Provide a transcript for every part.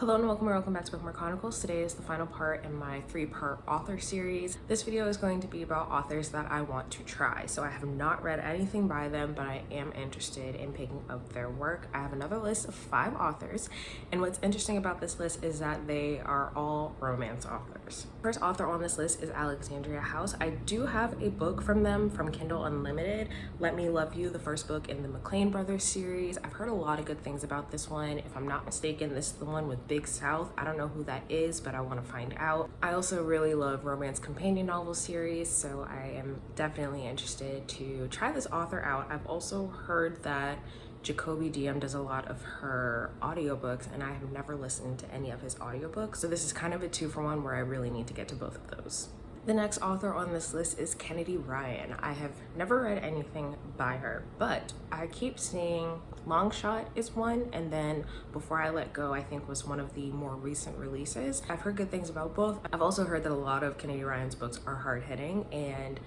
Hello and welcome back to Bookmark Chronicles. Today is the final part in my 3-part author series. This video is going to be about authors that I want to try. So I have not read anything by them, but I am interested in picking up their work. I have another list of 5 authors, and what's interesting about this list is that they are all romance authors. First author on this list is Alexandria House. I do have a book from them from Kindle Unlimited, Let Me Love You, the first book in the McLean Brothers series. I've heard a lot of good things about this one. If I'm not mistaken, this is the one with Big South. I don't know who that is, but I want to find out. I also really love romance companion novel series, so I am definitely interested to try this author out. I've also heard that Jacoby DM does a lot of her audiobooks, and I have never listened to any of his audiobooks, so this is kind of a 2-for-1 where I really need to get to both of those. The next author on this list is Kennedy Ryan. I have never read anything by her, but I keep seeing Long Shot is one, and then Before I Let Go, I think, was one of the more recent releases. I've heard good things about both. I've also heard that a lot of Kennedy Ryan's books are hard-hitting, and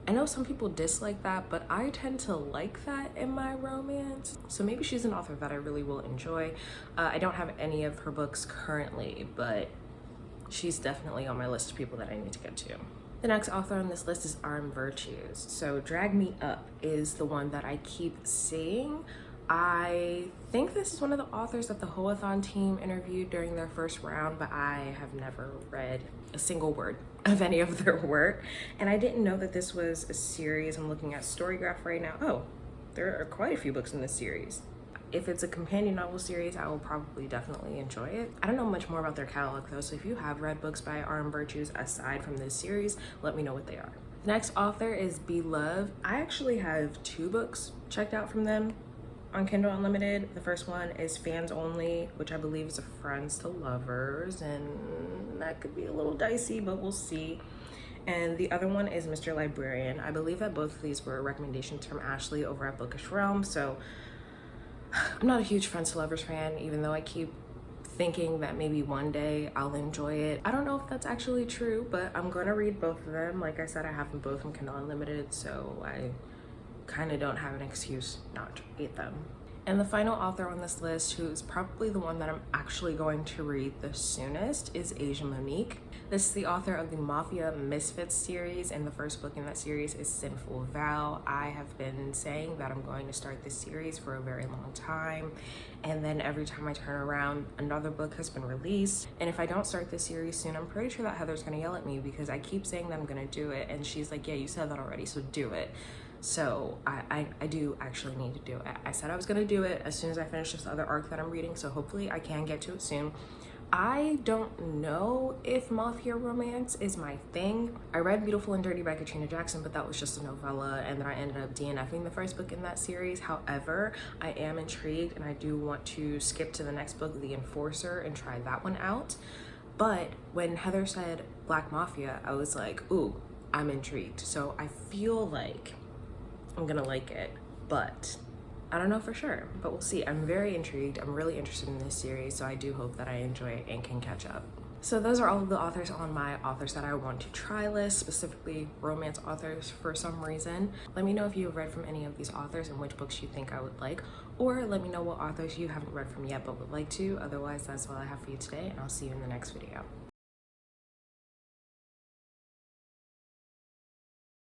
I know some people dislike that, but I tend to like that in my romance. So maybe she's an author that I really will enjoy. I don't have any of her books currently, but she's definitely on my list of people that I need to get to. The next author on this list is Armed Virtues. So Drag Me Up is the one that I keep seeing. I think this is one of the authors that the Hoathon team interviewed during their first round, but I have never read a single word of any of their work. And I didn't know that this was a series. I'm looking at StoryGraph right now. Oh, there are quite a few books in this series. If it's a companion novel series, I will probably definitely enjoy it. I don't know much more about their catalog though, so if you have read books by Armed Virtues aside from this series, let me know what they are. The next author is Beloved. I actually have 2 books checked out from them on Kindle Unlimited. The first one is Fans Only, which I believe is a Friends to Lovers, and that could be a little dicey, but we'll see. And the other one is Mr. Librarian. I believe that both of these were recommendations from Ashley over at Bookish Realm, so I'm not a huge Friends to Lovers fan, even though I keep thinking that maybe one day I'll enjoy it. I don't know if that's actually true, but I'm going to read both of them. Like I said, I have them both from Kindle Unlimited, so I kind of don't have an excuse not to read them. And the final author on this list, who is probably the one that I'm actually going to read the soonest, is Asia Monique. This is the author of the Mafia Misfits series, and the first book in that series is Sinful Vow. I have been saying that I'm going to start this series for a very long time, and then every time I turn around, another book has been released. And if I don't start this series soon, I'm pretty sure that Heather's gonna yell at me because I keep saying that I'm gonna do it, and she's like, yeah, you said that already, so do it. So I do actually need to do it. I said I was gonna do it as soon as I finish this other arc that I'm reading, so hopefully I can get to it soon. I don't know if mafia romance is my thing. I read Beautiful and Dirty by Katrina Jackson, but that was just a novella, and then I ended up DNFing the first book in that series. However, I am intrigued, and I do want to skip to the next book, The Enforcer, and try that one out. But when Heather said Black Mafia, I was like, ooh, I'm intrigued. So I feel like I'm gonna like it, but I don't know for sure, but we'll see. I'm very intrigued. I'm really interested in this series, so I do hope that I enjoy it and can catch up. So those are all of the authors on my authors that I want to try list, specifically romance authors for some reason. Let me know if you have read from any of these authors and which books you think I would like, or let me know what authors you haven't read from yet but would like to. Otherwise, that's all I have for you today, and I'll see you in the next video.